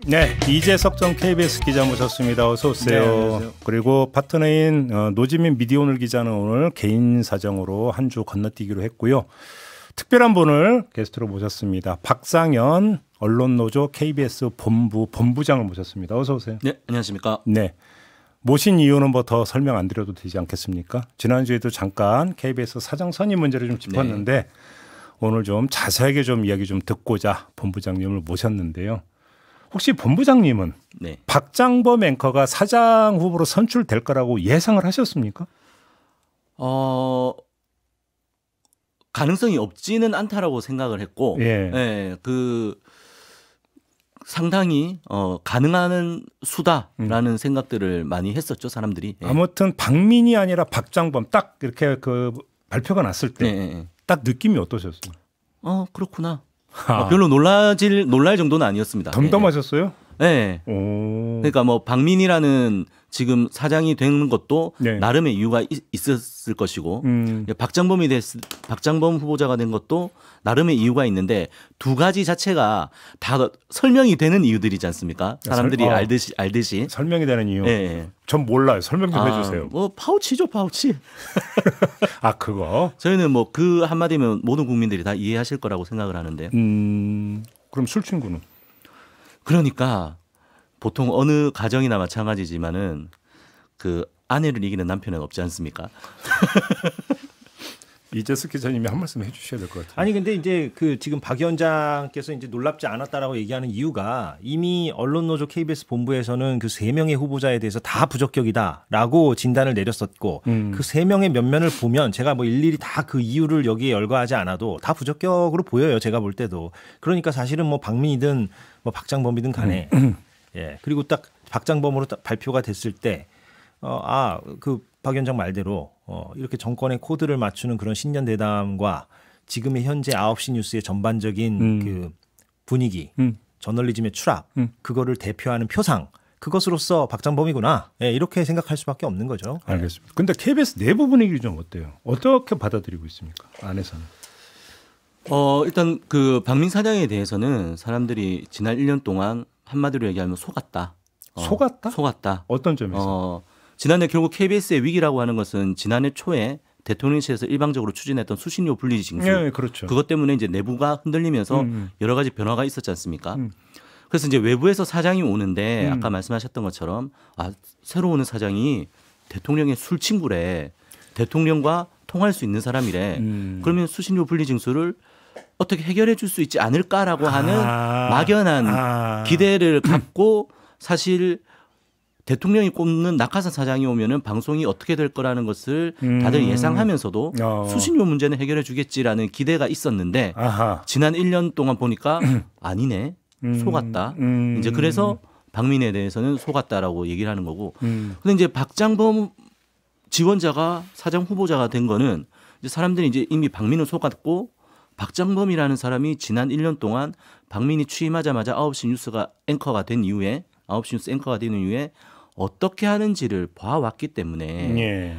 네, 이재석 전 KBS 기자 모셨습니다. 어서 오세요. 네, 안녕하세요. 그리고 파트너인 노지민 미디어오늘 기자는 오늘 개인 사정으로 한 주 건너뛰기로 했고요. 특별한 분을 게스트로 모셨습니다. 박상현 언론노조 KBS 본부장을 모셨습니다. 어서 오세요. 네, 안녕하십니까. 네, 모신 이유는 뭐 더 설명 안 드려도 되지 않겠습니까? 지난주에도 잠깐 KBS 사장 선임 문제를 좀 짚었는데 네. 오늘 좀 자세하게 좀 이야기 좀 듣고자 본부장님을 모셨는데요. 혹시 본부장님은 네. 박장범 앵커가 사장 후보로 선출될 거라고 예상을 하셨습니까? 가능성이 없지는 않다라고 생각을 했고, 예. 상당히 가능한 수다라는 생각들을 많이 했었죠, 사람들이. 예. 아무튼 박민이 아니라 박장범 딱 이렇게 그 발표가 났을 때 딱 느낌이 어떠셨어요? 그렇구나. 별로 놀랄 정도는 아니었습니다. 덤덤하셨어요? 네. 그러니까 뭐 박민이라는 지금 사장이 되는 것도 네. 나름의 이유가 있었을 것이고 박장범 후보자가 된 것도 나름의 이유가 있는데 두 가지 자체가 다 설명이 되는 이유들이지 않습니까? 사람들이 알듯이 설명이 되는 이유. 네. 전 몰라요. 설명 좀 해주세요. 뭐 파우치죠, 파우치. 아, 그거. 저희는 뭐 그 한마디면 모든 국민들이 다 이해하실 거라고 생각을 하는데. 그럼 술 친구는? 그러니까 보통 어느 가정이나 마찬가지지만은 그 아내를 이기는 남편은 없지 않습니까? 이재석 기자님이 한 말씀 해주셔야 될 것 같아요. 아니 근데 이제 그 지금 박 위원장께서 이제 놀랍지 않았다라고 얘기하는 이유가 이미 언론노조 KBS 본부에서는 그 3명의 후보자에 대해서 다 부적격이다라고 진단을 내렸었고 그 3명의 면면을 보면 제가 뭐 일일이 다 그 이유를 여기에 열거하지 않아도 다 부적격으로 보여요. 제가 볼 때도. 그러니까 사실은 뭐 박민이든 뭐 박장범이든 간에 예. 그리고 딱 박장범으로 딱 발표가 됐을 때 그 박 위원장 말대로 이렇게 정권의 코드를 맞추는 그런 신년 대담과 지금의 현재 9시 뉴스의 전반적인 그 분위기, 저널리즘의 추락, 그거를 대표하는 표상, 그것으로서 박장범이구나. 예, 이렇게 생각할 수밖에 없는 거죠. 알겠습니다. 근데 KBS 내부 분위기 좀 어때요? 어떻게 받아들이고 있습니까? 안에서는. 일단 그 박민 사장에 대해서는 사람들이 지난 1년 동안 한마디로 얘기하면 속았다. 속았다? 속았다. 어떤 점에서? 지난해 결국 KBS의 위기라고 하는 것은 지난해 초에 대통령실에서 일방적으로 추진했던 수신료 분리 징수. 네, 그렇죠. 그것 때문에 이제 내부가 흔들리면서 여러 가지 변화가 있었지 않습니까? 그래서 이제 외부에서 사장이 오는데 아까 말씀하셨던 것처럼 새로 오는 사장이 대통령의 술 친구래. 대통령과 통할 수 있는 사람이래. 그러면 수신료 분리 징수를 어떻게 해결해 줄 수 있지 않을까라고 하는 막연한 기대를 갖고 사실 대통령이 꼽는 낙하산 사장이 오면은 방송이 어떻게 될 거라는 것을 다들 예상하면서도 수신료 문제는 해결해 주겠지라는 기대가 있었는데 지난 1년 동안 보니까 아니네. 속았다. 이제 그래서 박민에 대해서는 속았다라고 얘기를 하는 거고. 근데 이제 박장범 지원자가 사장 후보자가 된 거는 이제 사람들이 이제 이미 박민을 속았고 박장범이라는 사람이 지난 1년 동안 박민이 취임하자마자 9시 뉴스가 앵커가 된 이후에 9시 뉴스 앵커가 되는 이후에 어떻게 하는지를 봐왔기 때문에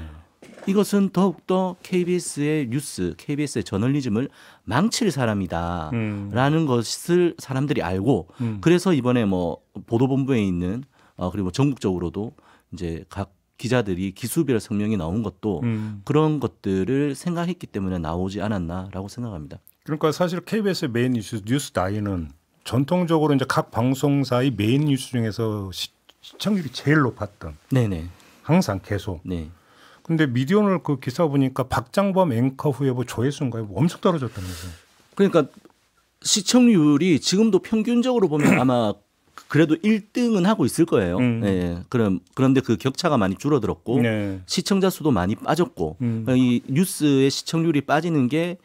이것은 더욱더 KBS의 뉴스, KBS의 저널리즘을 망칠 사람이다라는 것을 사람들이 알고 그래서 이번에 뭐 보도본부에 있는 그리고 전국적으로도 이제 각 기자들이 기수별 성명이 나온 것도 그런 것들을 생각했기 때문에 나오지 않았나라고 생각합니다. 그러니까 사실 KBS의 메인 뉴스9은 전통적으로 이제 각 방송사의 메인 뉴스 중에서 시청률이 제일 높았던. 네네. 항상 계속. 네. 근데 미디어오늘 그 기사 보니까 박장범 앵커 후에 뭐 조회수인가요? 뭐 엄청 떨어졌다면서요. 그러니까 시청률이 지금도 평균적으로 보면 아마 그래도 1등은 하고 있을 거예요. 네. 그런데 그 격차가 많이 줄어들었고 시청자 수도 많이 빠졌고 이 뉴스의 시청률이 빠지는 게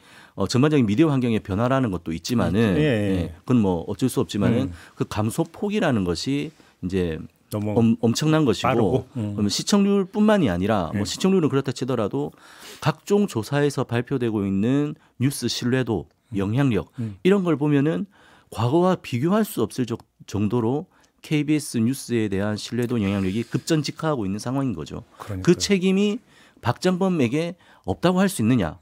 전반적인 미디어 환경의 변화라는 것도 있지만은 그건 뭐 어쩔 수 없지만은 그 감소 폭이라는 것이 이제 너무 엄청난 것이고 그러면 시청률뿐만이 아니라 뭐 시청률은 그렇다 치더라도 각종 조사에서 발표되고 있는 뉴스 신뢰도, 영향력 이런 걸 보면은 과거와 비교할 수 없을 정도로 KBS 뉴스에 대한 신뢰도, 영향력이 급전직하하고 있는 상황인 거죠. 그러니까요. 그 책임이 박장범에게 없다고 할 수 있느냐?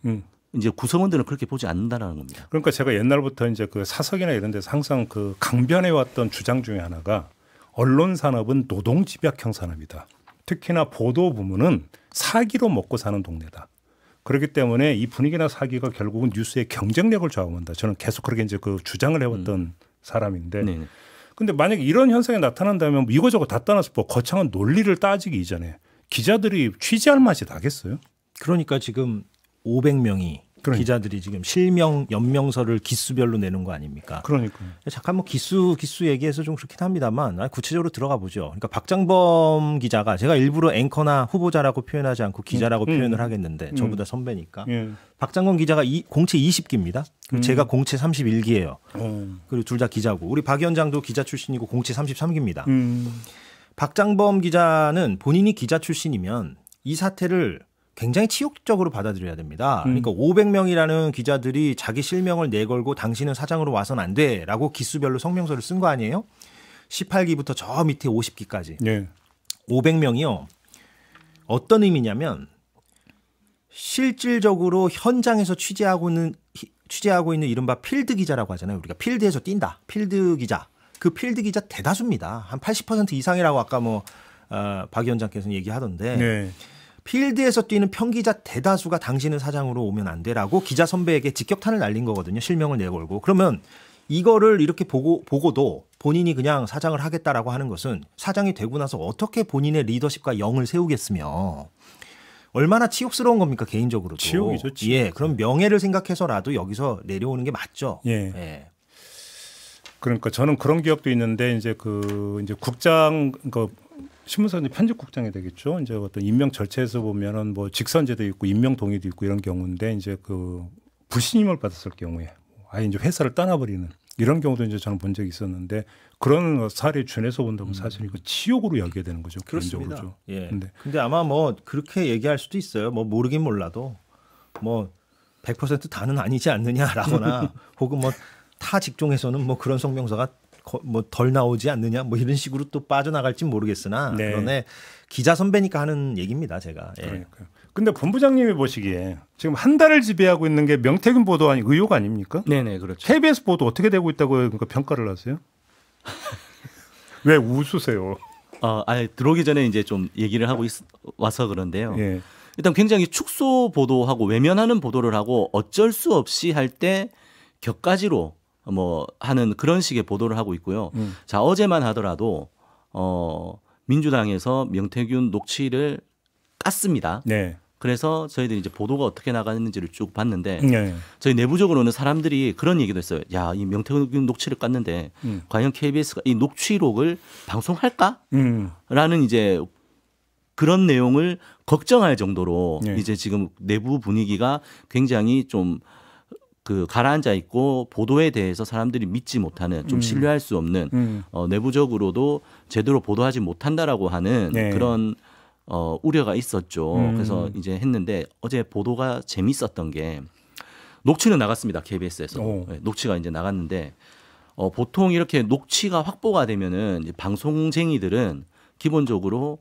이제 구성원들은 그렇게 보지 않는다라는 겁니다. 그러니까 제가 옛날부터 이제 그 사석이나 이런 데서 항상 그 강변해 왔던 주장 중에 하나가 언론 산업은 노동 집약형 산업이다. 특히나 보도 부문은 사기로 먹고 사는 동네다. 그렇기 때문에 이 분위기나 사기가 결국은 뉴스의 경쟁력을 좌우한다. 저는 계속 그렇게 이제 그 주장을 해왔던 사람인데. 네. 근데 만약에 이런 현상이 나타난다면 이거저거 다 떠나서 뭐 거창한 논리를 따지기 이전에 기자들이 취재할 맛이 나겠어요? 그러니까 지금 500명이 기자들이 지금 실명 연명서를 기수별로 내는 거 아닙니까? 그러니까요. 잠깐 뭐 기수 얘기해서 좀 그렇긴 합니다만 구체적으로 들어가 보죠. 그러니까 박장범 기자가 제가 일부러 앵커나 후보자라고 표현하지 않고 기자라고 표현을 하겠는데 저보다 선배니까. 박장범 기자가 공채 20기입니다. 그리고 제가 공채 31기예요. 그리고 둘 다 기자고 우리 박 위원장도 기자 출신이고 공채 33기입니다. 박장범 기자는 본인이 기자 출신이면 이 사태를 굉장히 치욕적으로 받아들여야 됩니다. 그러니까 500명이라는 기자들이 자기 실명을 내걸고 당신은 사장으로 와서는 안 돼라고 기수별로 성명서를 쓴 거 아니에요? 18기부터 저 밑에 50기까지. 네. 500명이요. 어떤 의미냐면 실질적으로 현장에서 취재하고 있는 이른바 필드 기자라고 하잖아요. 우리가 필드에서 뛴다. 필드 기자. 그 필드 기자 대다수입니다. 한 80% 이상이라고 아까 박 위원장께서는 얘기하던데. 네. 필드에서 뛰는 평기자 대다수가 당신은 사장으로 오면 안 돼라고 기자 선배에게 직격탄을 날린 거거든요. 실명을 내걸고. 그러면 이거를 이렇게 보고도 본인이 그냥 사장을 하겠다라고 하는 것은 사장이 되고 나서 어떻게 본인의 리더십과 영을 세우겠으며 얼마나 치욕스러운 겁니까 개인적으로도. 치욕이죠. 치욕. 예, 그럼 명예를 생각해서라도 여기서 내려오는 게 맞죠. 예. 예. 그러니까 저는 그런 기억도 있는데 이제 국장 신문사 편집국장이 되겠죠. 이제 어떤 임명 절차에서 보면은 뭐 직선제도 있고 임명 동의도 있고 이런 경우인데 이제 그 불신임을 받았을 경우에 아예 이제 회사를 떠나버리는 이런 경우도 이제 저는 본 적이 있었는데 그런 사례에 준해서 본다면 사실 이거 치욕으로 여겨야 되는 거죠. 그렇습니다. 예. 근데 아마 뭐 그렇게 얘기할 수도 있어요. 뭐 모르긴 몰라도 뭐 100% 다는 아니지 않느냐라거나 혹은 뭐 타 직종에서는 뭐 그런 성명서가 뭐 덜 나오지 않느냐 뭐 이런 식으로 또 빠져나갈진 모르겠으나 네. 그런데 기자 선배니까 하는 얘기입니다. 제가. 예. 그러니까요. 근데 본부장님이 보시기에 지금 한 달을 지배하고 있는 게 명태균 보도 의혹 아닙니까? 네네 그렇죠. KBS 보도 어떻게 되고 있다고 그러니까 평가를 하세요? 왜 웃으세요? 아니 들어오기 전에 이제 좀 얘기를 하고 와서 그런데요. 예. 일단 굉장히 축소 보도하고 외면하는 보도를 하고 어쩔 수 없이 할 때 격가지로 뭐 하는 그런 식의 보도를 하고 있고요. 자 어제만 하더라도 민주당에서 명태균 녹취를 깠습니다. 네. 그래서 저희들이 이제 보도가 어떻게 나가는지를 쭉 봤는데 네. 저희 내부적으로는 사람들이 그런 얘기도 했어요. 야, 이 명태균 녹취를 깠는데 과연 KBS가 이 녹취록을 방송할까? 라는 이제 그런 내용을 걱정할 정도로 네. 이제 지금 내부 분위기가 굉장히 좀 가라앉아 있고 보도에 대해서 사람들이 믿지 못하는 좀 신뢰할 수 없는 내부적으로도 제대로 보도하지 못한다라고 하는 네. 그런 우려가 있었죠. 그래서 이제 했는데 어제 보도가 재밌었던 게 녹취는 나갔습니다. KBS에서. 네, 녹취가 이제 나갔는데 보통 이렇게 녹취가 확보가 되면은 이제 방송쟁이들은 기본적으로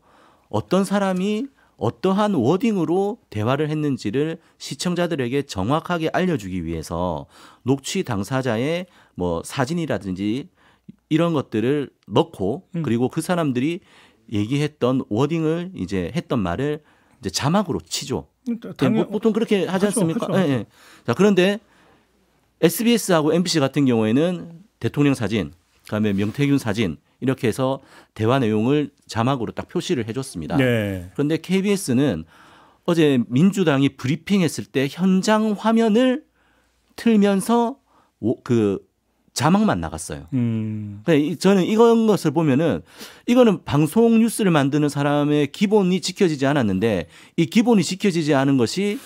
어떤 사람이 어떠한 워딩으로 대화를 했는지를 시청자들에게 정확하게 알려주기 위해서 녹취 당사자의 뭐 사진이라든지 이런 것들을 넣고 그리고 그 사람들이 얘기했던 워딩을 이제 했던 말을 이제 자막으로 치죠. 뭐 보통 그렇게 하지 않습니까? 하죠. 예, 예. 자, 그런데 SBS하고 MBC 같은 경우에는 대통령 사진, 그다음에 명태균 사진 이렇게 해서 대화 내용을 자막으로 딱 표시를 해줬습니다. 네. 그런데 KBS는 어제 민주당이 브리핑했을 때 현장 화면을 틀면서 자막만 나갔어요. 저는 이런 것을 보면은 이거는 방송 뉴스를 만드는 사람의 기본이 지켜지지 않았는데 이 기본이 지켜지지 않은 것이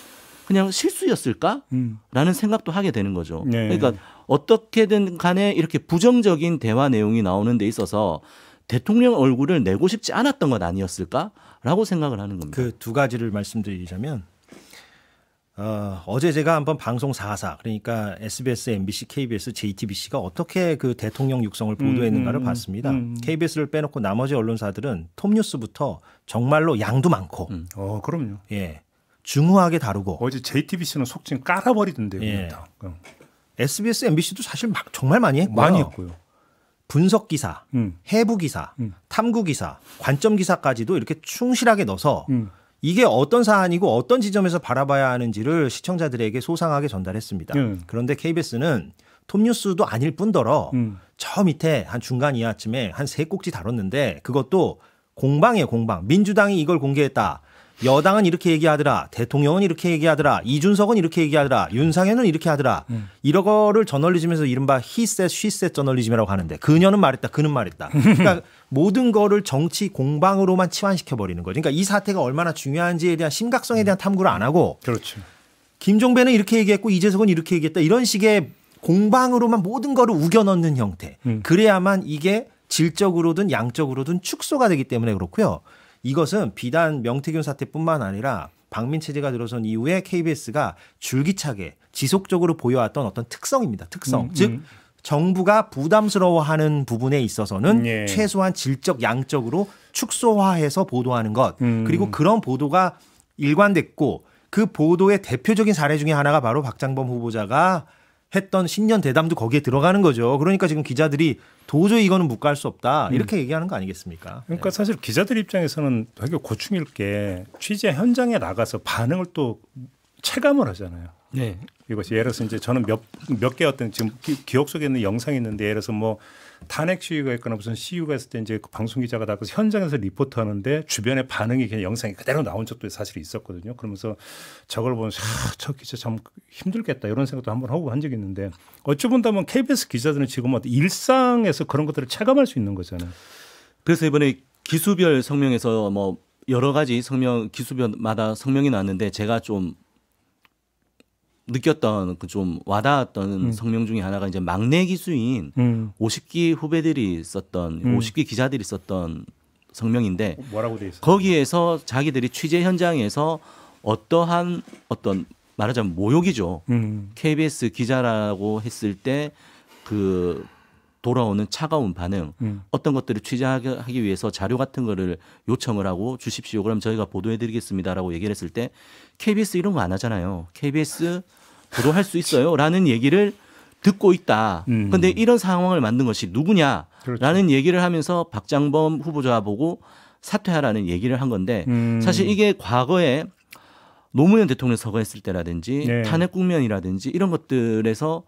그냥 실수였을까라는 생각도 하게 되는 거죠. 네. 그러니까 어떻게든 간에 이렇게 부정적인 대화 내용이 나오는 데 있어서 대통령 얼굴을 내고 싶지 않았던 것 아니었을까라고 생각을 하는 겁니다. 그 두 가지를 말씀드리자면 어제 제가 한번 방송 4사 그러니까 SBS, MBC, KBS, JTBC가 어떻게 그 대통령 육성을 보도했는가를 봤습니다. KBS를 빼놓고 나머지 언론사들은 톱뉴스부터 정말로 양도 많고 그럼요. 예. 중후하게 다루고 어제 JTBC는 속칭 깔아버리던데요. 예. 다. SBS, MBC도 사실 정말 많이 했고요. 많이 했고요. 분석 기사, 해부 기사, 탐구 기사, 관점 기사까지도 이렇게 충실하게 넣어서 이게 어떤 사안이고 어떤 지점에서 바라봐야 하는지를 시청자들에게 소상하게 전달했습니다. 그런데 KBS는 톱뉴스도 아닐 뿐더러 저 밑에 한 중간 이하쯤에 한 3꼭지 다뤘는데 그것도 공방이에요, 공방. 민주당이 이걸 공개했다. 여당은 이렇게 얘기하더라. 대통령은 이렇게 얘기하더라. 이준석은 이렇게 얘기하더라. 윤상현은 이렇게 하더라. 이런 거를 저널리즘에서 이른바 he said, she said 저널리즘이라고 하는데 그녀는 말했다. 그는 말했다. 그러니까 모든 거를 정치 공방으로만 치환시켜버리는 거죠. 그러니까 이 사태가 얼마나 중요한지에 대한 심각성에 대한 탐구를 안 하고 그렇죠. 김종배는 이렇게 얘기했고 이재석은 이렇게 얘기했다. 이런 식의 공방으로만 모든 거를 우겨 넣는 형태. 그래야만 이게 질적으로든 양적으로든 축소가 되기 때문에 그렇고요. 이것은 비단 명태균 사태뿐만 아니라 박민 체제가 들어선 이후에 KBS가 줄기차게 지속적으로 보여왔던 어떤 특성입니다. 특성. 즉 정부가 부담스러워하는 부분에 있어서는 예. 최소한 질적 양적으로 축소화해서 보도하는 것. 그리고 그런 보도가 일관됐고 그 보도의 대표적인 사례 중에 하나가 바로 박장범 후보자가 했던 신년 대담도 거기에 들어가는 거죠. 그러니까 지금 기자들이 도저히 이거는 묵과할 수 없다 이렇게 얘기하는 거 아니겠습니까? 그러니까 사실 기자들 입장에서는 되게 고충일 게 취재 현장에 나가서 반응을 또 체감을 하잖아요. 네. 이것이 예를 들어서 이제 저는 몇 개 어떤 지금 기억 속에 있는 영상이 있는데 예를 들어서 뭐 탄핵 시위가 있거나 무슨 시위가 있을 때 이제 그 방송 기자가 나가서 현장에서 리포트하는데 주변의 반응이 그냥 영상이 그대로 나온 적도 사실 있었거든요. 그러면서 저걸 보면서 저 기자 참 힘들겠다 이런 생각도 한번 하고 한 적이 있는데 어찌 본다면 KBS 기자들은 지금 어떤 일상에서 그런 것들을 체감할 수 있는 거잖아요. 그래서 이번에 기수별 성명에서 뭐 여러 가지 성명 기수별마다 성명이 나왔는데 제가 좀 느꼈던 그 좀 와닿았던 성명 중에 하나가 이제 막내 기수인 50기 후배들이 썼던 50기 기자들이 썼던 성명인데 뭐라고 돼 있어요? 거기에서 자기들이 취재 현장에서 어떠한 어떤 말하자면 모욕이죠. KBS 기자라고 했을 때 그 돌아오는 차가운 반응 어떤 것들을 취재하기 위해서 자료 같은 거를 요청을 하고 주십시오. 그럼 저희가 보도해 드리겠습니다라고 얘기를 했을 때 KBS 이런 거 안 하잖아요. KBS 보도할 수 있어요 라는 얘기를 듣고 있다. 그런데 이런 상황을 만든 것이 누구냐라는 그렇죠. 얘기를 하면서 박장범 후보자 보고 사퇴하라는 얘기를 한 건데 사실 이게 과거에 노무현 대통령 서거했을 때라든지 네. 탄핵 국면이라든지 이런 것들에서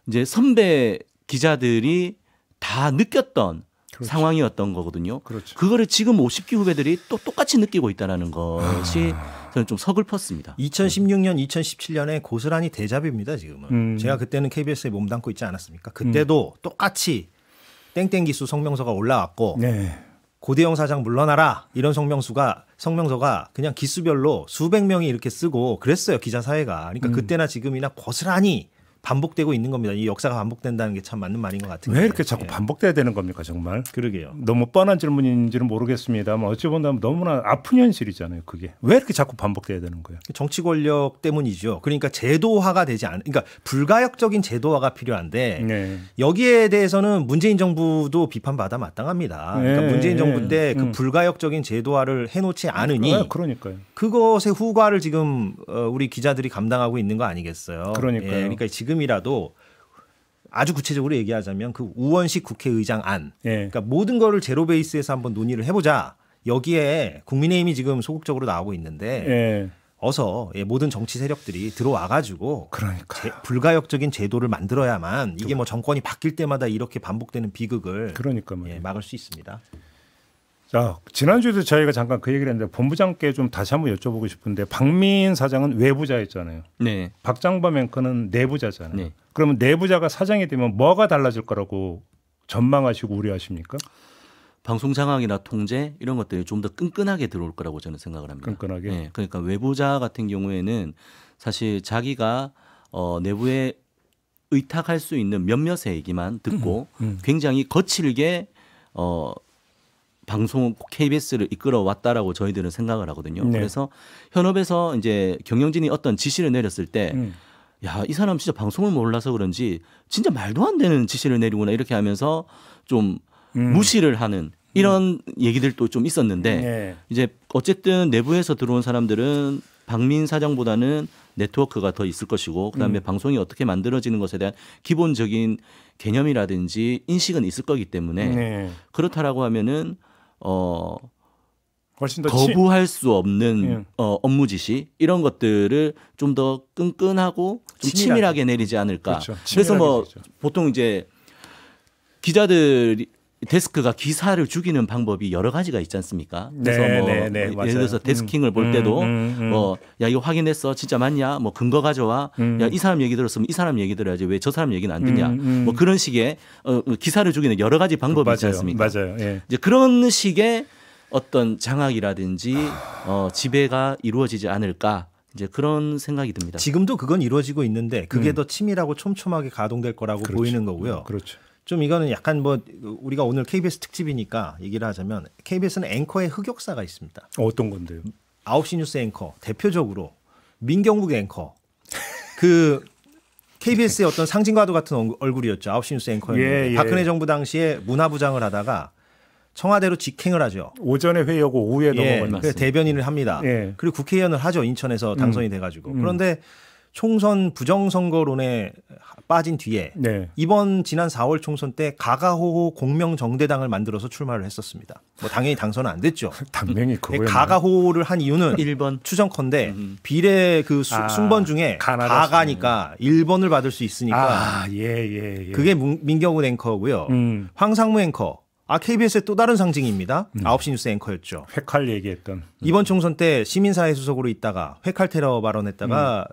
이제 선배 기자들이 다 느꼈던 그렇죠. 상황이었던 거거든요. 그렇죠. 그거를 지금 50기 후배들이 또 똑같이 느끼고 있다는 것이 저는 좀 서글펐습니다. 2016년, 2017년에 고스란히 대자뷰입니다. 지금은. 제가 그때는 KBS에 몸담고 있지 않았습니까? 그때도 똑같이 땡땡 기수 성명서가 올라왔고 네. 고대영 사장 물러나라 이런 성명서가 그냥 기수별로 수백 명이 이렇게 쓰고 그랬어요. 기자 사회가. 그러니까 그때나 지금이나 고스란히 반복되고 있는 겁니다. 이 역사가 반복된다는 게 참 맞는 말인 것 같은데. 왜 이렇게 자꾸 반복돼야 되는 겁니까 정말? 그러게요. 너무 뻔한 질문인지는 모르겠습니다만 어찌 본다면 너무나 아픈 현실이잖아요. 그게 왜 이렇게 자꾸 반복돼야 되는 거예요? 정치 권력 때문이죠. 그러니까 제도화가 되지 않은, 그러니까 불가역적인 제도화가 필요한데 네. 여기에 대해서는 문재인 정부도 비판받아 마땅합니다. 그러니까 네. 문재인 정부 때 그 불가역적인 제도화를 해놓지 않으니 그러니까요. 그것의 후과를 지금 우리 기자들이 감당하고 있는 거 아니겠어요. 그러니까요. 예, 그러니까 지금이라도 아주 구체적으로 얘기하자면 그 우원식 국회의장 안, 예. 그러니까 모든 거를 제로 베이스에서 한번 논의를 해보자. 여기에 국민의힘이 지금 소극적으로 나오고 있는데 예. 어서 모든 정치 세력들이 들어와가지고 그러니까 불가역적인 제도를 만들어야만 이게 뭐 정권이 바뀔 때마다 이렇게 반복되는 비극을 그러니까 말이에요. 막을 수 있습니다. 자, 지난주에도 저희가 잠깐 그 얘기를 했는데 본부장께 좀 다시 한번 여쭤보고 싶은데 박민 사장은 외부자였잖아요. 네. 박장범 앵커는 내부자잖아요. 네. 그러면 내부자가 사장이 되면 뭐가 달라질 거라고 전망하시고 우려하십니까? 방송 장악이나 통제 이런 것들이 좀 더 끈끈하게 들어올 거라고 저는 생각을 합니다. 끈끈하게? 네. 그러니까 외부자 같은 경우에는 사실 자기가 내부에 의탁할 수 있는 몇몇의 얘기만 듣고 굉장히 거칠게 방송 KBS를 이끌어 왔다라고 저희들은 생각을 하거든요. 네. 그래서 현업에서 이제 경영진이 어떤 지시를 내렸을 때 야, 이 사람 진짜 방송을 몰라서 그런지 진짜 말도 안 되는 지시를 내리구나 이렇게 하면서 좀 무시를 하는 이런 얘기들도 좀 있었는데 네. 이제 어쨌든 내부에서 들어온 사람들은 박민 사장보다는 네트워크가 더 있을 것이고 그다음에 방송이 어떻게 만들어지는 것에 대한 기본적인 개념이라든지 인식은 있을 거기 때문에 네. 그렇다라고 하면은 훨씬 더 거부할 수 없는 업무 지시 이런 것들을 좀 더 끈끈하고 좀 치밀하게 내리지 않을까. 그렇죠. 그래서 뭐 내리죠. 보통 이제 기자들이 데스크가 기사를 죽이는 방법이 여러 가지가 있지 않습니까? 그래서 네, 뭐 네, 네, 예를 맞아요. 들어서 데스킹을 볼 때도 뭐 야 이거 확인했어 진짜 맞냐? 뭐 근거 가져와. 야 이 사람 얘기 들었으면 이 사람 얘기 들어야지 왜 저 사람 얘기는 안 듣냐? 뭐 그런 식의 기사를 죽이는 여러 가지 방법이 있지 않습니까? 맞아요. 예. 이제 그런 식의 어떤 장악이라든지 지배가 이루어지지 않을까 이제 그런 생각이 듭니다. 지금도 그건 이루어지고 있는데 그게 더 치밀하고 촘촘하게 가동될 거라고 그렇죠. 보이는 거고요. 그렇죠. 좀 이거는 약간 뭐 우리가 오늘 KBS 특집이니까 얘기를 하자면 KBS는 앵커의 흑역사가 있습니다. 어떤 건데요? 9시 뉴스 앵커 대표적으로 민경욱 앵커 그 KBS의 어떤 상징과도 같은 얼굴이었죠. 9시 뉴스 앵커였는데 예. 박근혜 정부 당시에 문화부장을 하다가 청와대로 직행을 하죠. 오전에 회의하고 오후에 넘어가는 맞습니다. 대변인을 합니다. 예. 그리고 국회의원을 하죠. 인천에서 당선이 돼가지고. 그런데 총선 부정선거론에 빠진 뒤에 네. 이번 지난 4월 총선 때 가가호호 공명정대당을 만들어서 출마를 했었습니다. 뭐 당연히 당선은 안 됐죠. 당명이 그거예요. 가가호호를 한 이유는 1번 추정컨대 비례 그 순번 중에 가가니까 1번을 받을 수 있으니까 예. 그게 민경훈 앵커고요. 황상무 앵커. KBS의 또 다른 상징입니다. 9시 뉴스 앵커였죠. 회칼 얘기했던. 이번 총선 때 시민사회 수석으로 있다가 회칼 테러 발언했다가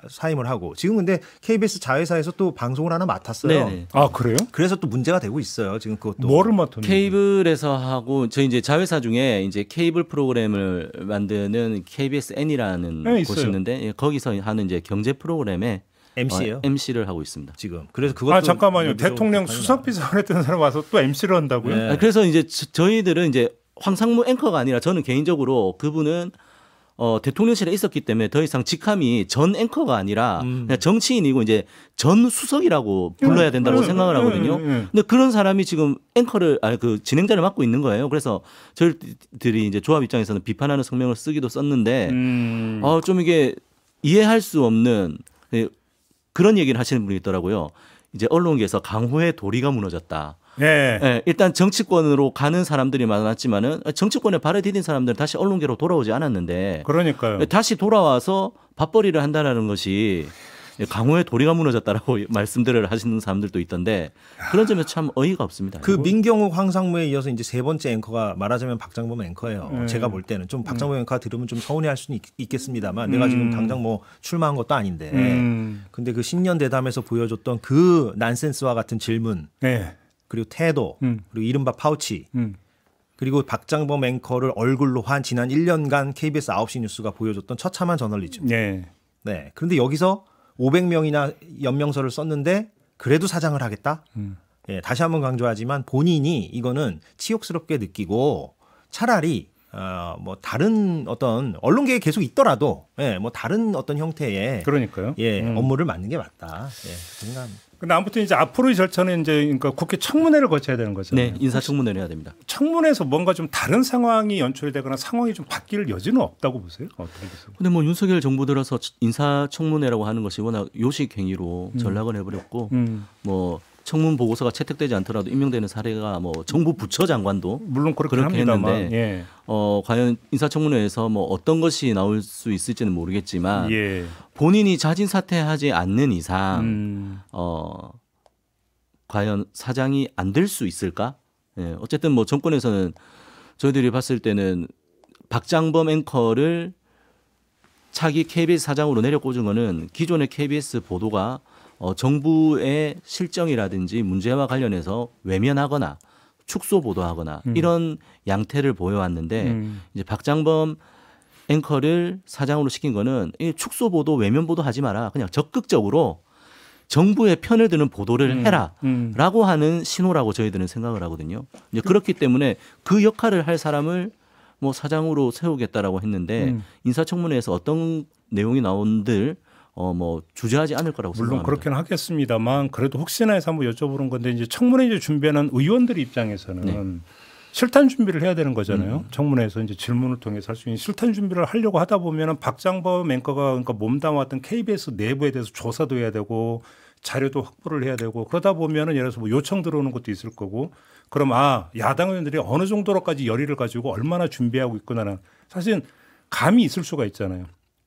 사임을 하고 지금 근데 KBS 자회사에서 또 방송을 하나 맡았어요. 네네. 그래요? 그래서 또 문제가 되고 있어요. 지금 그것도. 뭐를 맡았는지. 케이블에서 하고 저희 이제 자회사 중에 이제 케이블 프로그램을 만드는 KBS N이라는 네, 곳이 있어요. 있는데 거기서 하는 이제 경제 프로그램에 MC예요. MC를 하고 있습니다. 지금. 그래서 그것도 잠깐만요. 대통령 비판이 수석비서관 했던 사람 와서 또 MC를 한다고요? 네. 그래서 이제 저희들은 이제 황상무 앵커가 아니라 저는 개인적으로 그분은 대통령실에 있었기 때문에 더 이상 직함이 전 앵커가 아니라 그냥 정치인이고 이제 전 수석이라고 불러야 된다고 생각을 하거든요. 근데 그런 사람이 지금 그 진행자를 맡고 있는 거예요. 그래서 저희들이 이제 조합 입장에서는 비판하는 성명을 쓰기도 썼는데 좀 이게 이해할 수 없는 그런 얘기를 하시는 분이 있더라고요. 이제 언론계에서 강호의 도리가 무너졌다. 네. 네, 일단 정치권으로 가는 사람들이 많았지만은 정치권에 발을 디딘 사람들은 다시 언론계로 돌아오지 않았는데 그러니까요. 다시 돌아와서 밥벌이를 한다는 것이 강호의 도리가 무너졌다라고 말씀들을 하시는 사람들도 있던데 그런 점에서 참 어이가 없습니다. 그 민경욱 황상무에 이어서 이제 세 번째 앵커가 말하자면 박장범 앵커예요. 제가 볼 때는 좀 박장범 앵커가 들으면 좀 서운해할 수는 있겠습리다만 내가 지금 당장 뭐 출마한 것도 아닌데 근데 그 신년 대담에서 보여줬던 그 난센스와 같은 질문 네. 그리고 태도 그리고 이른바 파우치 그리고 박장범 앵커를 얼굴로 한 지난 1년간 KBS 9시 뉴스가 보여줬던 처참한 저널리즘. 네. 네. 그런데 여기서 500명이나 연명서를 썼는데 그래도 사장을 하겠다? 예, 다시 한번 강조하지만 본인이 이거는 치욕스럽게 느끼고 차라리 뭐 다른 어떤 언론계에 계속 있더라도 뭐 다른 어떤 형태의 그러니까요. 업무를 맡는 게 맞다. 그 생각합니다. 근데 아무튼 이제 앞으로의 절차는 이제 그러니까 국회 청문회를 거쳐야 되는 거잖아요. 네, 인사청문회를 해야 됩니다. 청문회에서 뭔가 좀 다른 상황이 연출되거나 상황이 좀 바뀔 여지는 없다고 보세요? 어떻게 보세요? 근데 뭐 윤석열 정부 들어서 인사청문회라고 하는 것이 워낙 요식 행위로 전락을 해버렸고 뭐 청문 보고서가 채택되지 않더라도 임명되는 사례가 뭐 정부 부처 장관도 물론 그렇게 했는데 합니다만, 과연 인사청문회에서 뭐 어떤 것이 나올 수 있을지는 모르겠지만 예. 본인이 자진 사퇴하지 않는 이상 과연 사장이 안 될 수 있을까? 예, 어쨌든 뭐 정권에서는 저희들이 봤을 때는 박장범 앵커를 차기 KBS 사장으로 내려 꽂은 거는 기존의 KBS 보도가 정부의 실정이라든지 문제와 관련해서 외면하거나 축소 보도하거나 이런 양태를 보여왔는데 이제 박장범 앵커를 사장으로 시킨 거는 이 축소 보도, 외면 보도 하지 마라. 그냥 적극적으로 정부의 편을 드는 보도를 해라라고 하는 신호라고 저희들은 생각을 하거든요. 이제 그렇기 때문에 그 역할을 할 사람을 뭐 사장으로 세우겠다라고 했는데 인사청문회에서 어떤 내용이 나온들 뭐 주저하지 않을 거라고 물론 생각합니다. 그렇게는 하겠습니다만 그래도 혹시나 해서 한번 여쭤보는 건데 이제 청문회 이제 준비하는 의원들 입장에서는 실탄 준비를 해야 되는 거잖아요. 청문회에서 이제 질문을 통해서 할 수 있는 실탄 준비를 하려고 하다 보면은 박장범 앵커가 그러니까 몸담았던 KBS 내부에 대해서 조사도 해야 되고 자료도 확보를 해야 되고 그러다 보면은 예를 들어서 뭐 요청 들어오는 것도 있을 거고 그럼 야당 의원들이 어느 정도로까지 열의를 가지고 얼마나 준비하고 있구나는 사실 감이 있을 수가 있잖아요.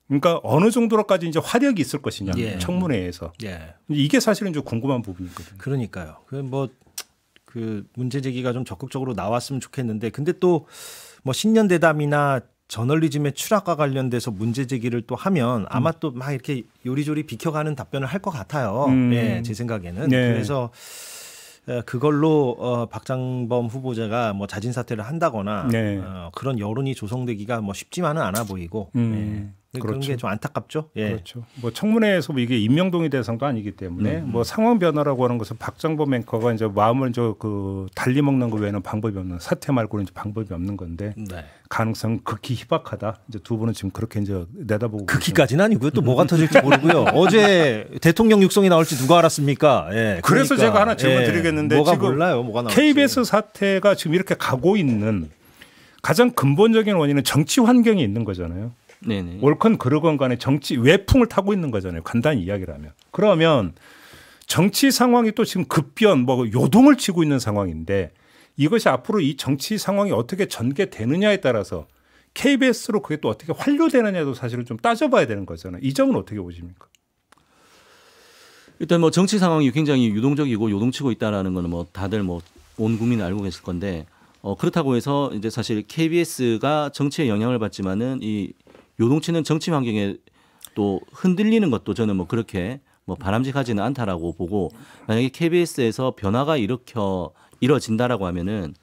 그러니까 어느 정도로까지 이제 화력이 있을 것이냐 청문회에서 이게 사실은 좀 궁금한 부분이거든요. 그러니까요. 그 문제 제기가 좀 적극적으로 나왔으면 좋겠는데 근데 또 뭐 신년대담이나 저널리즘의 추락과 관련돼서 문제 제기를 또 하면 아마 또 막 이렇게 요리조리 비켜가는 답변을 할 것 같아요. 제 생각에는. 그래서 그걸로 박장범 후보자가 뭐 자진 사퇴를 한다거나 그런 여론이 조성되기가 뭐 쉽지만은 않아 보이고 그런 게 좀 안타깝죠. 그렇죠. 뭐 청문회에서 뭐 이게 임명동의 대상도 아니기 때문에 뭐 상황 변화라고 하는 것은 박장범 앵커가 이제 마음을 그 달리 먹는 거 외에는 방법이 없는 사퇴 말고는 이제 방법이 없는 건데 가능성 극히 희박하다. 이제 두 분은 지금 그렇게 이제 내다보고 극히까지는 아니고요. 또 뭐가 터질지 모르고요. 어제 대통령 육성이 나올지 누가 알았습니까? 그래서 제가 하나 질문 드리겠는데 뭐가 지금 몰라요. 뭐가 나올지. KBS 사태가 지금 이렇게 가고 있는 가장 근본적인 원인은 정치 환경이 있는 거잖아요. 네네. 옳건 그르건 간에 정치 외풍을 타고 있는 거잖아요. 간단히 이야기를 하면. 그러면 정치 상황이 또 지금 급변 뭐 요동을 치고 있는 상황인데 이것이 앞으로 이 정치 상황이 어떻게 전개되느냐에 따라서 KBS로 그게 또 어떻게 환류되느냐도 사실은 좀 따져봐야 되는 거잖아요. 이 점은 어떻게 보십니까? 일단 뭐 정치 상황이 굉장히 유동적이고 요동치고 있다라는 거는 뭐 다들 뭐 온 국민이 알고 계실 건데 그렇다고 해서 이제 사실 KBS가 정치에 영향을 받지만은 이 요동치는 정치 환경에 또 흔들리는 것도 저는 뭐 그렇게 뭐 바람직하지는 않다라고 보고 만약에 KBS에서 변화가 이뤄진다라고 하면은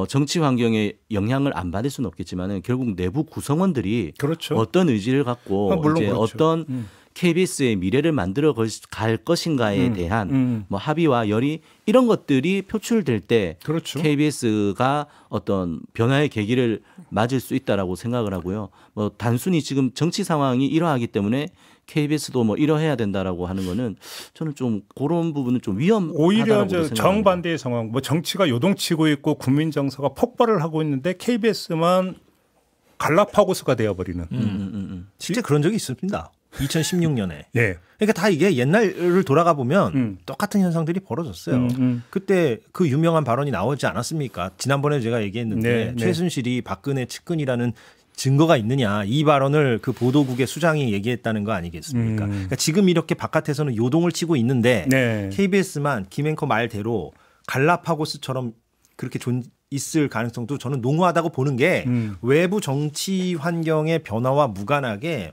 정치 환경에 영향을 안 받을 수는 없겠지만은 결국 내부 구성원들이 그렇죠. 어떤 의지를 갖고 물론 이제 그렇죠. 어떤 KBS의 미래를 만들어 갈 것인가에 대한 뭐 합의와 열의 이런 것들이 표출될 때 그렇죠. KBS가 어떤 변화의 계기를 맞을 수 있다라고 생각을 하고요. 뭐 단순히 지금 정치 상황이 이러하기 때문에 KBS도 뭐 이러해야 된다라고 하는 거는 저는 좀 그런 부분은 좀 위험하다고 오히려 생각합니다. 정반대의 상황, 뭐 정치가 요동치고 있고 국민 정서가 폭발을 하고 있는데 KBS만 갈라파고스가 되어버리는. 실제 그런 적이 있습니다. 2016년에. 네. 그러니까 다 이게 옛날을 돌아가 보면 똑같은 현상들이 벌어졌어요. 그때 그 유명한 발언이 나오지 않았습니까? 지난번에 제가 얘기했는데 최순실이 박근혜 측근이라는 증거가 있느냐 이 발언을 그 보도국의 수장이 얘기했다는 거 아니겠습니까? 그러니까 지금 이렇게 바깥에서는 요동을 치고 있는데 KBS만 김앵커 말대로 갈라파고스처럼 그렇게 있을 가능성도 저는 농후하다고 보는 게 외부 정치 환경의 변화와 무관하게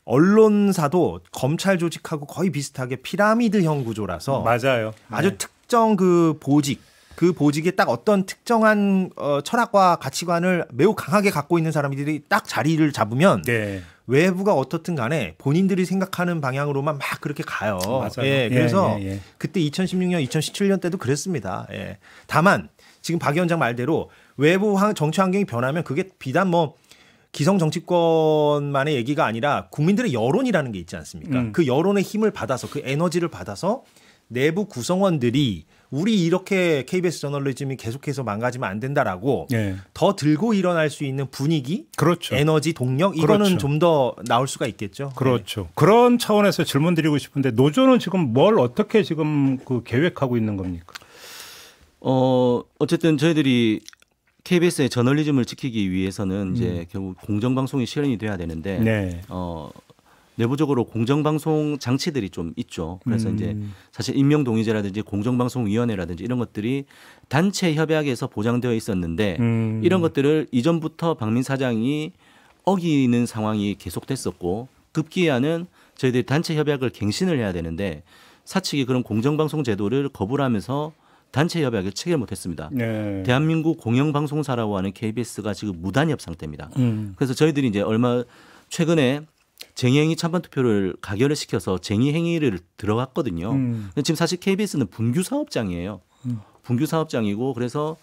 언론사도 검찰 조직하고 거의 비슷하게 피라미드형 구조라서 맞아요. 아주 특정 그 보직에 딱 어떤 특정한 철학과 가치관을 매우 강하게 갖고 있는 사람들이 딱 자리를 잡으면 외부가 어떻든 간에 본인들이 생각하는 방향으로만 막 그렇게 가요. 맞아요. 그래서 그때 2016년, 2017년 때도 그랬습니다. 다만 지금 박 위원장 말대로 외부 정치 환경이 변하면 그게 비단 뭐 기성 정치권만의 얘기가 아니라 국민들의 여론이라는 게 있지 않습니까? 그 여론의 힘을 받아서 그 에너지를 받아서 내부 구성원들이 우리 이렇게 KBS 저널리즘이 계속해서 망가지면 안 된다라고 더 들고 일어날 수 있는 분위기, 에너지, 동력 이거는 좀 더 나올 수가 있겠죠. 그렇죠. 그런 차원에서 질문 드리고 싶은데 노조는 지금 뭘 어떻게 지금 그 계획하고 있는 겁니까? 어쨌든 저희들이 KBS의 저널리즘을 지키기 위해서는 이제 결국 공정방송이 실현이 돼야 되는데 내부적으로 공정방송 장치들이 좀 있죠. 그래서 이제 사실 임명동의제라든지 공정방송위원회라든지 이런 것들이 단체 협약에서 보장되어 있었는데 이런 것들을 이전부터 박민 사장이 어기는 상황이 계속됐었고 급기야는 저희들이 단체 협약을 갱신을 해야 되는데 사측이 그런 공정방송 제도를 거부를 하면서 단체 협약을 체결 못했습니다. 대한민국 공영방송사라고 하는 KBS가 지금 무단협 상태입니다. 그래서 저희들이 이제 얼마 최근에 쟁의행위 찬반 투표를 가결을 시켜서 쟁의행위를 들어갔거든요. 근데 지금 사실 KBS는 분규사업장이에요. 분규사업장이고 그래서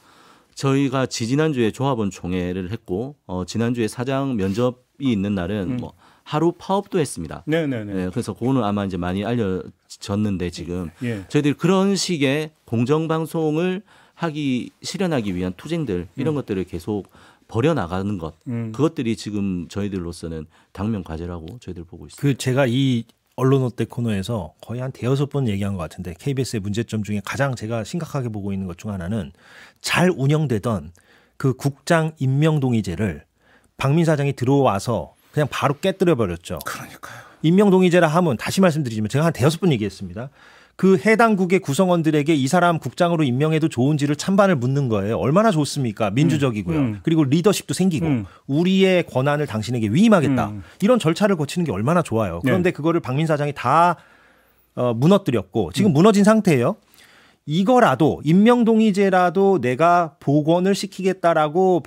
저희가 지지난주에 조합원 총회를 했고 지난주에 사장 면접이 있는 날은 뭐 하루 파업도 했습니다. 그래서 그거는 아마 이제 많이 알려졌는데 지금 저희들이 그런 식의 공정방송을 실현하기 위한 투쟁들 이런 것들을 계속 벌여나가는 것 그것들이 지금 저희들로서는 당면 과제라고 저희들 보고 있습니다. 그 제가 이 언론 어때 코너에서 거의 한 대여섯 번 얘기한 것 같은데 KBS의 문제점 중에 가장 제가 심각하게 보고 있는 것 중 하나는 잘 운영되던 그 국장 임명동의제를 박민 사장이 들어와서 그냥 바로 깨뜨려 버렸죠. 그러니까요. 임명동의제라 하면 다시 말씀드리지만 제가 한 대여섯 번 얘기했습니다. 그 해당국의 구성원들에게 이 사람 국장으로 임명해도 좋은지를 찬반을 묻는 거예요. 얼마나 좋습니까? 민주적이고요. 그리고 리더십도 생기고 우리의 권한을 당신에게 위임하겠다. 이런 절차를 거치는 게 얼마나 좋아요. 그런데 그거를 박민 사장이 다 무너뜨렸고 지금 무너진 상태예요. 이거라도 임명동의제라도 내가 복원을 시키겠다라고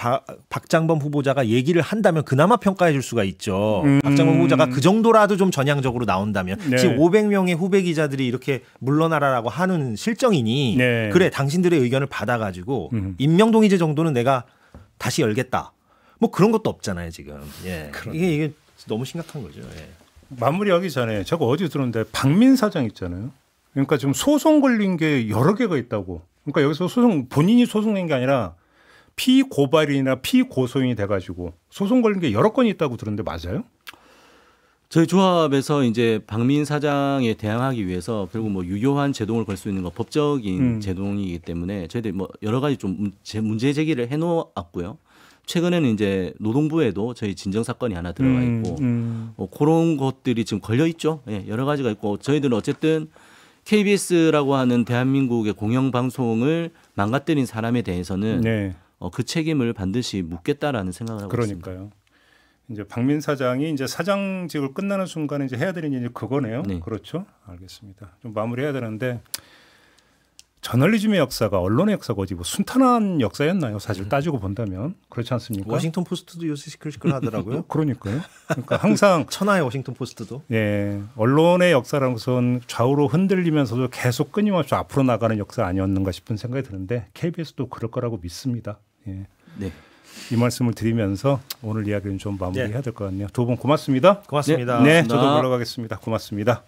박장범 후보자가 얘기를 한다면 그나마 평가해 줄 수가 있죠. 박장범 후보자가 그 정도라도 좀 전향적으로 나온다면 네. 지금 500명의 후배 기자들이 이렇게 물러나라라고 하는 실정이니 네. 그래 당신들의 의견을 받아가지고 임명동의제 정도는 내가 다시 열겠다. 뭐 그런 것도 없잖아요 지금. 예. 이게 너무 심각한 거죠. 예. 마무리하기 전에 제가 어디 들었는데 박민 사장 있잖아요. 그러니까 지금 소송 걸린 게 여러 개가 있다고. 그러니까 여기서 본인이 소송낸 게 아니라 피고발인이나 피고소인이 돼가지고 소송 걸린 게 여러 건이 있다고 들었는데 맞아요? 저희 조합에서 이제 박민 사장에 대항하기 위해서 결국 뭐 유효한 제동을 걸 수 있는 거 법적인 제동이기 때문에 저희들이 뭐 여러 가지 좀 문제 제기를 해놓았고요. 최근에는 이제 노동부에도 저희 진정 사건이 하나 들어가 있고 그런 것들이 지금 걸려 있죠. 예, 여러 가지가 있고 저희들은 어쨌든 KBS라고 하는 대한민국의 공영방송을 망가뜨린 사람에 대해서는 네. 그 책임을 반드시 묻겠다라는 생각을 하고 있습니다. 그러니까요. 이제 박민 사장이 이제 사장직을 끝나는 순간에 이제 해야 되는 일이 그거네요. 네. 그렇죠. 알겠습니다. 좀 마무리해야 되는데 저널리즘의 역사가 언론의 역사가 어디 뭐 순탄한 역사였나요? 사실 따지고 본다면 그렇지 않습니까? 워싱턴 포스트도 요새 시끌시끌하더라고요. 그러니까요. 그러니까 항상 천하의 워싱턴 포스트도. 예, 언론의 역사라는 것은 좌우로 흔들리면서도 계속 끊임없이 앞으로 나가는 역사 아니었는가 싶은 생각이 드는데 KBS도 그럴 거라고 믿습니다. 예. 네. 이 말씀을 드리면서 오늘 이야기는 좀 마무리해야 될 것 같네요. 두 분 고맙습니다. 고맙습니다. 네, 저도 물러가겠습니다. 고맙습니다.